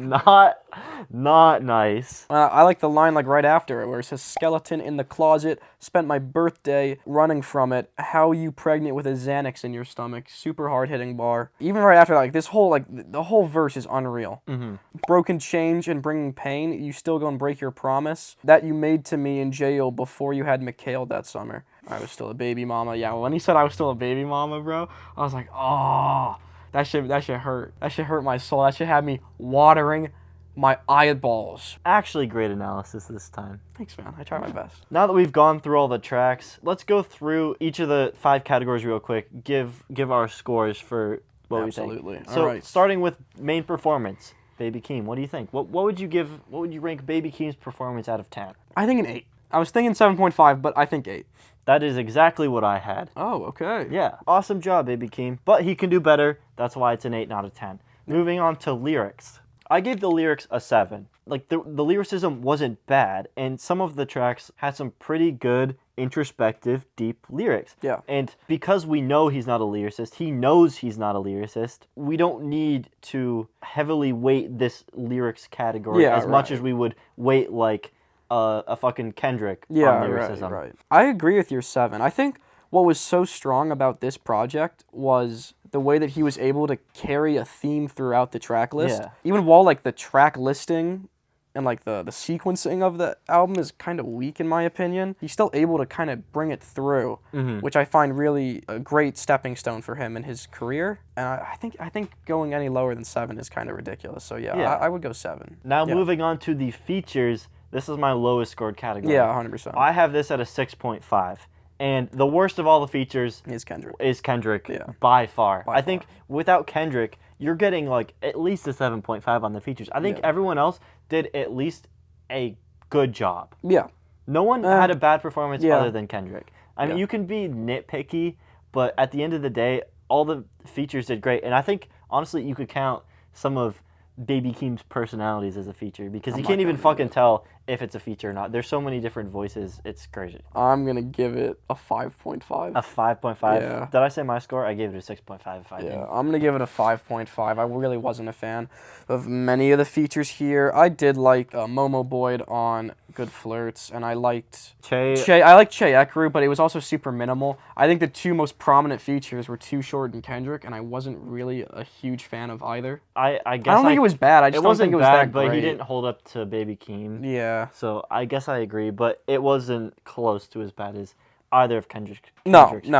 Speaker 1: nice.
Speaker 2: I like the line right after it where it says, skeleton in the closet, spent my birthday running from it, how you pregnant with a Xanax in your stomach, super hard-hitting bar. Even right after that, this whole, the whole verse is unreal.
Speaker 1: Mm-hmm.
Speaker 2: Broken change and bringing pain, you still gonna break your promise that you made to me in jail before you had McHale that summer. I was still a baby mama. Yeah, when he said I was still a baby mama, bro, I was like, oh... That shit hurt. That shit hurt my soul. That shit had me watering my eyeballs.
Speaker 1: Actually, great analysis this time.
Speaker 2: Thanks, man. I try my best.
Speaker 1: Now that we've gone through all the tracks, let's go through each of the 5 categories real quick. Give our scores for what we think.
Speaker 2: Absolutely.
Speaker 1: So,
Speaker 2: all right.
Speaker 1: Starting with main performance, Baby Keem. What do you think? What would you rank Baby Keem's performance out of 10?
Speaker 2: I think an 8. I was thinking 7.5, but I think 8.
Speaker 1: That is exactly what I had.
Speaker 2: Oh, okay.
Speaker 1: Yeah, awesome job, Baby Keem. But he can do better. That's why it's an 8 out of 10. Moving on to lyrics. I gave the lyrics a 7. like the lyricism wasn't bad, and some of the tracks had some pretty good introspective, deep lyrics.
Speaker 2: Yeah.
Speaker 1: And because we know he's not a lyricist, he knows he's not a lyricist, we don't need to heavily weight this lyrics category as much as we would weight like a fucking Kendrick on lyricism.
Speaker 2: Right. I agree with your 7. I think what was so strong about this project was the way that he was able to carry a theme throughout the track list.
Speaker 1: Yeah.
Speaker 2: Even while like the track listing and like the sequencing of the album is kind of weak in my opinion, he's still able to kind of bring it through, which I find really a great stepping stone for him in his career. And I think going any lower than 7 is kind of ridiculous. So yeah. I would go 7.
Speaker 1: Now moving on to the features, this is my lowest scored category.
Speaker 2: Yeah, 100%.
Speaker 1: I have this at a 6.5. And the worst of all the features
Speaker 2: is Kendrick.
Speaker 1: By far. I think without Kendrick, you're getting like at least a 7.5 on the features. I think everyone else did at least a good job.
Speaker 2: Yeah.
Speaker 1: No one had a bad performance other than Kendrick. I mean, you can be nitpicky, but at the end of the day, all the features did great. And I think, honestly, you could count some of Baby Keem's personalities as a feature because you can't even fucking tell if it's a feature or not. There's so many different voices. It's crazy.
Speaker 2: I'm going to give it a 5.5.
Speaker 1: A 5.5?
Speaker 2: Yeah.
Speaker 1: Did I say my score? I gave it a 6.5 if I did.
Speaker 2: Yeah, I'm going to give it a 5.5. I really wasn't a fan of many of the features here. I did like Momo Boyd on Good Flirts, and I liked Che. I liked Che Ekru, but it was also super minimal. I think the two most prominent features were Too Short and Kendrick, and I wasn't really a huge fan of either.
Speaker 1: I guess
Speaker 2: I don't think it was bad. I just don't think it was
Speaker 1: bad,
Speaker 2: that great.
Speaker 1: but he didn't hold up to Baby Keem.
Speaker 2: Yeah.
Speaker 1: So I guess I agree, but it wasn't close to as bad as either of Kendrick's
Speaker 2: No.
Speaker 1: features.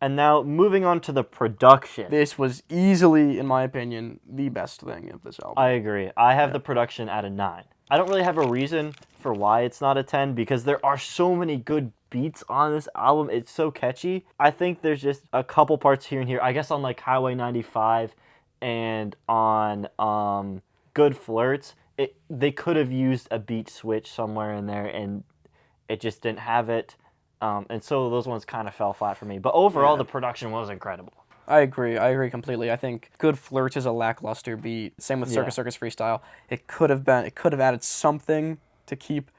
Speaker 1: And now moving on to the production.
Speaker 2: This was easily, in my opinion, the best thing of this album.
Speaker 1: I agree. I have the production at a 9. I don't really have a reason for why it's not a 10 because there are so many good beats on this album. It's so catchy. I think there's just a couple parts here and here. I guess on like Highway 95 and on Good Flirts, they could have used a beat switch somewhere in there and it just didn't have it. And so those ones kind of fell flat for me. But overall, the production was incredible.
Speaker 2: I agree completely. I think Good Flirts is a lackluster beat. Same with Circus Freestyle. It could have added something to keep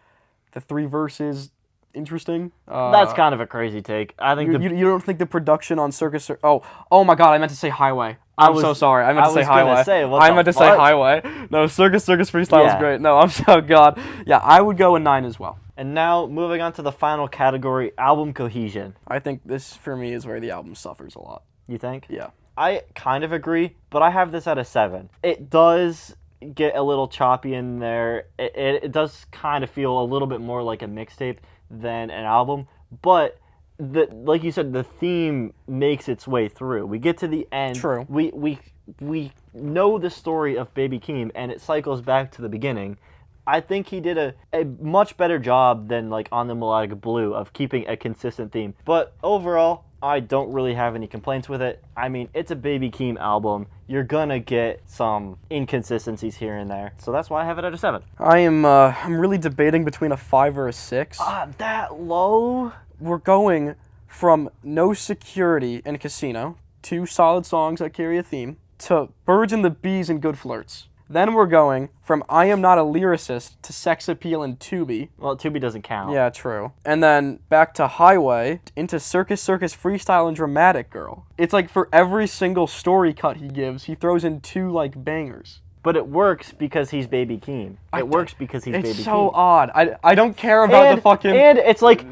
Speaker 2: the 3 verses interesting.
Speaker 1: That's kind of a crazy take. I think
Speaker 2: you don't think the production on Circus? Oh my God! I meant to say Highway. I'm so sorry. I meant to say Highway. I meant to say Highway. No, Circus Freestyle is great. No, I'm so God. Yeah, I would go a 9 as well.
Speaker 1: And now moving on to the final category, album cohesion.
Speaker 2: I think this for me is where the album suffers a lot.
Speaker 1: You think?
Speaker 2: Yeah.
Speaker 1: I kind of agree, but I have this at a 7. It does get a little choppy in there. It does kind of feel a little bit more like a mixtape than an album, but like you said, the theme makes its way through. We get to the end.
Speaker 2: True.
Speaker 1: We know the story of Baby Keem, and it cycles back to the beginning. I think he did a much better job than like on the Melodic Blue of keeping a consistent theme. But overall, I don't really have any complaints with it. I mean, it's a Baby Keem album. You're gonna get some inconsistencies here and there. So that's why I have it at a 7.
Speaker 2: I'm really debating between a 5 or a 6.
Speaker 1: That low?
Speaker 2: We're going from No Security and Casino, 2 solid songs that carry a theme, to Birds and the Bees and Good Flirts. Then we're going from I Am Not a Lyricist to Sex Appeal and Tubi.
Speaker 1: Well, Tubi doesn't count.
Speaker 2: Yeah, true. And then back to Highway, into Circus, Freestyle, and Dramatic Girl. It's like for every single story cut he gives, he throws in 2 like bangers.
Speaker 1: But it works because he's Baby Keem. It works because he's Baby Keem.
Speaker 2: It's so odd. I don't care about the fucking...
Speaker 1: And it's like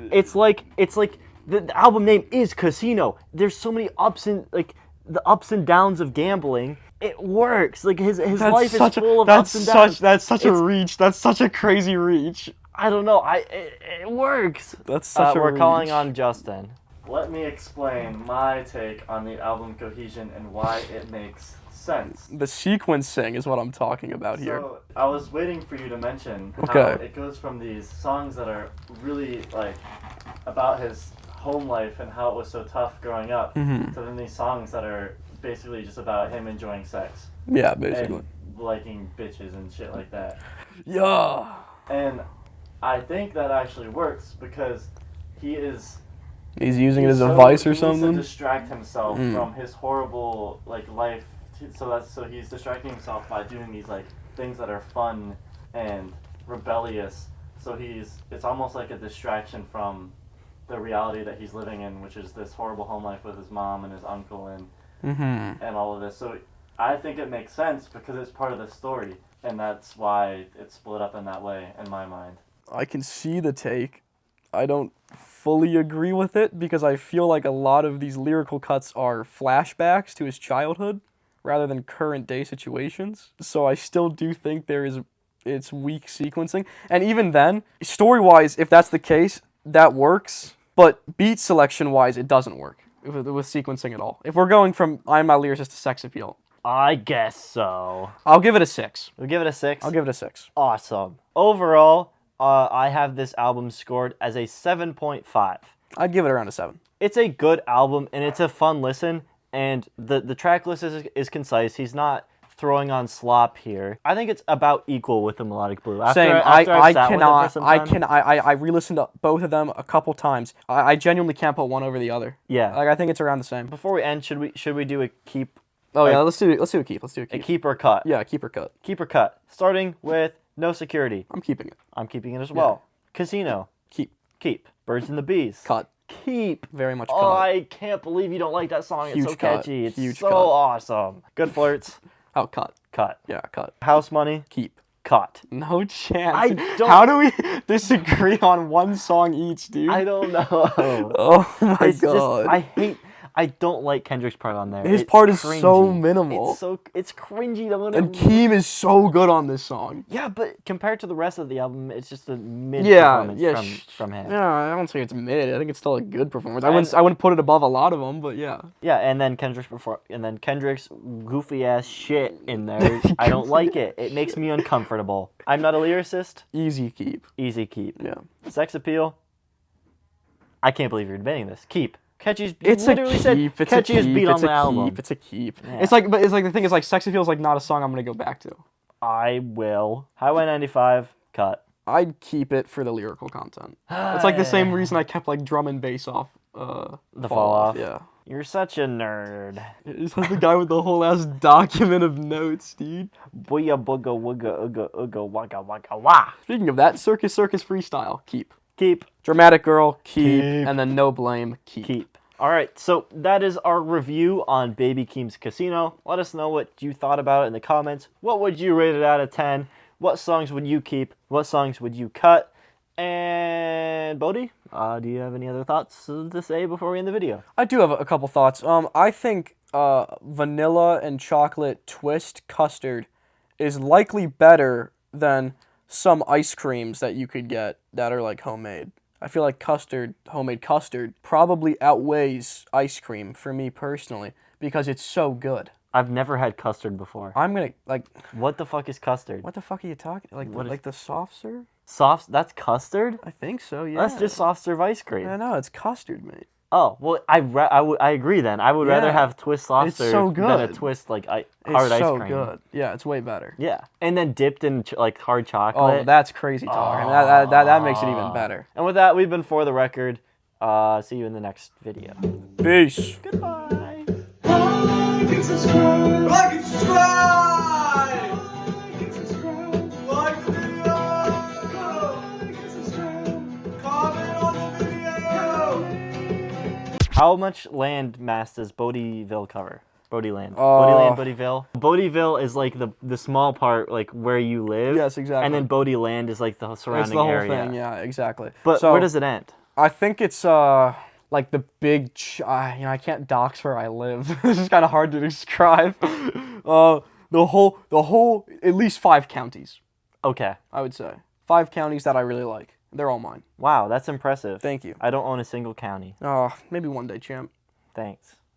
Speaker 1: the album name is Casino. There's so many ups and the ups and downs of gambling. It works. Like his life is full of ups and downs.
Speaker 2: That's such a reach. That's such a crazy reach.
Speaker 1: I don't know. It works.
Speaker 2: That's such a reach.
Speaker 1: We're calling on Justin. Let me explain my take on the album cohesion and why it makes sense.
Speaker 2: The sequencing is what I'm talking about here.
Speaker 1: So I was waiting for you to mention how it goes from these songs that are really like about his home life and how it was so tough growing up, to then these songs that are basically just about him enjoying sex.
Speaker 2: Yeah, basically.
Speaker 1: And liking bitches and shit like that.
Speaker 2: Yeah.
Speaker 1: And I think that actually works because he's
Speaker 2: using it as a vice or something?
Speaker 1: He needs to distract himself from his horrible life. So he's distracting himself by doing these things that are fun and rebellious. So it's almost like a distraction from the reality that he's living in, which is this horrible home life with his mom and his uncle and all of this. So I think it makes sense because it's part of the story, and that's why it's split up in that way in my mind.
Speaker 2: I can see the take. I don't fully agree with it because I feel like a lot of these lyrical cuts are flashbacks to his childhood rather than current day situations. So I still do think it's weak sequencing. And even then, story-wise, if that's the case, that works. But beat selection-wise, it doesn't work with sequencing at all. If we're going from I'm My Lyricist to Sex Appeal.
Speaker 1: I guess so.
Speaker 2: I'll give it a 6.
Speaker 1: We'll give it a 6?
Speaker 2: I'll give it a 6.
Speaker 1: Awesome. Overall, I have this album scored as a 7.5.
Speaker 2: I'd give it around a 7.
Speaker 1: It's a good album, and it's a fun listen, and the track list is concise. He's not throwing on slop here. I think it's about equal with the Melodic Blue.
Speaker 2: Same. I re-listened to both of them a couple times. I genuinely can't put one over the other.
Speaker 1: Yeah.
Speaker 2: Like I think it's around the same.
Speaker 1: Before we end, should we do a keep?
Speaker 2: Oh yeah, let's do a keep. Let's do a keep.
Speaker 1: A keep or cut?
Speaker 2: Yeah, keep or cut.
Speaker 1: Keep or cut. Starting with No Security.
Speaker 2: I'm keeping it.
Speaker 1: I'm keeping it as well. Casino.
Speaker 2: Keep.
Speaker 1: Keep. Birds and the Bees.
Speaker 2: Cut.
Speaker 1: Keep.
Speaker 2: Very much cut.
Speaker 1: Oh, I can't believe you don't like that song.
Speaker 2: Huge
Speaker 1: It's so
Speaker 2: cut.
Speaker 1: catchy. It's
Speaker 2: Huge
Speaker 1: so
Speaker 2: cut.
Speaker 1: awesome. Good Flirts.
Speaker 2: Oh, cut.
Speaker 1: Cut.
Speaker 2: Yeah, cut.
Speaker 1: House Money.
Speaker 2: Keep.
Speaker 1: Cut.
Speaker 2: No chance.
Speaker 1: I don't-
Speaker 2: How do we disagree on one song each, dude?
Speaker 1: I don't know.
Speaker 2: Oh my
Speaker 1: It's
Speaker 2: god.
Speaker 1: just, I don't like Kendrick's part on there.
Speaker 2: His
Speaker 1: It's
Speaker 2: part is
Speaker 1: cringy.
Speaker 2: so minimal.
Speaker 1: It's cringy. To
Speaker 2: And Keem is so good on this song.
Speaker 1: Yeah, but compared to the rest of the album, it's just a mid
Speaker 2: Yeah,
Speaker 1: performance from him.
Speaker 2: Yeah, I don't say it's mid. I think it's still a good performance. I wouldn't put it above a lot of them, but yeah.
Speaker 1: Yeah, and then Kendrick's goofy ass shit in there. I don't like it. It makes me uncomfortable. I'm Not a Lyricist.
Speaker 2: Easy keep.
Speaker 1: Easy keep.
Speaker 2: Yeah.
Speaker 1: Sex Appeal. I can't believe you're debating this. Keep. Catchy's
Speaker 2: It's
Speaker 1: literally
Speaker 2: a
Speaker 1: said
Speaker 2: keep. It's
Speaker 1: catchiest
Speaker 2: a keep.
Speaker 1: beat
Speaker 2: It's
Speaker 1: on the
Speaker 2: a
Speaker 1: album.
Speaker 2: keep. It's a keep.
Speaker 1: Yeah.
Speaker 2: It's like the thing is like Sex Appeal is like not a song I'm gonna go back to.
Speaker 1: I will. Highway 95. Cut.
Speaker 2: I'd keep it for the lyrical content. It's like the same reason I kept like drum and bass off.
Speaker 1: The Fall Off.
Speaker 2: Yeah.
Speaker 1: You're such a nerd.
Speaker 2: It's like the guy with the whole ass document of notes, dude.
Speaker 1: Booyah booga wooga ooga ooga waka waka wah.
Speaker 2: Speaking of that, Circus Freestyle, keep.
Speaker 1: Keep.
Speaker 2: Dramatic Girl, keep.
Speaker 1: Keep.
Speaker 2: And then No Blame, keep.
Speaker 1: Keep. All right, so that is our review on Baby Keem's Casino. Let us know what you thought about it in the comments. What would you rate it out of 10? What songs would you keep? What songs would you cut? And Bodhi, do you have any other thoughts to say before we end the video?
Speaker 2: I do have a couple thoughts. I think vanilla and chocolate twist custard is likely better than some ice creams that you could get that are like homemade. I feel like homemade custard, probably outweighs ice cream for me personally because it's so good.
Speaker 1: I've never had custard before.
Speaker 2: I'm gonna like.
Speaker 1: What the fuck is custard?
Speaker 2: What the fuck are you talking? Like
Speaker 1: What is-
Speaker 2: like the soft serve?
Speaker 1: That's custard?
Speaker 2: I think so. Yeah.
Speaker 1: That's just soft serve ice cream.
Speaker 2: I know it's custard, mate.
Speaker 1: Oh, well, I agree then. I would rather
Speaker 2: Yeah.
Speaker 1: have twist soft
Speaker 2: It's
Speaker 1: serve
Speaker 2: so
Speaker 1: than a
Speaker 2: good.
Speaker 1: twist like hard
Speaker 2: It's
Speaker 1: ice
Speaker 2: so
Speaker 1: cream.
Speaker 2: good. Yeah, it's way better.
Speaker 1: Yeah, and then dipped in like hard
Speaker 2: Oh,
Speaker 1: chocolate.
Speaker 2: that's crazy talk. I mean, that makes it even better.
Speaker 1: And with that, we've been For the Record. See you in the next video.
Speaker 2: Peace.
Speaker 1: Goodbye.
Speaker 3: Like and subscribe. Like and subscribe. Like and subscribe. Like the video. Like and subscribe. Comment on the video.
Speaker 1: How much land mass does Bodhieville cover? Bodhiland. Bodhiland, Bodhieville. Bodhieville is like the small part, like where you live.
Speaker 2: Yes, exactly.
Speaker 1: And then Bodhiland is like the surrounding
Speaker 2: It's the whole
Speaker 1: area.
Speaker 2: thing. Yeah, exactly.
Speaker 1: But
Speaker 2: so,
Speaker 1: where does it end?
Speaker 2: I think it's like the big. I can't dox where I live. This is kind of hard to describe. The whole at least 5 counties.
Speaker 1: Okay.
Speaker 2: I would say 5 counties that I really like. They're all mine.
Speaker 1: Wow, that's impressive.
Speaker 2: Thank you.
Speaker 1: I don't own a single county.
Speaker 2: Maybe one day, champ.
Speaker 1: Thanks.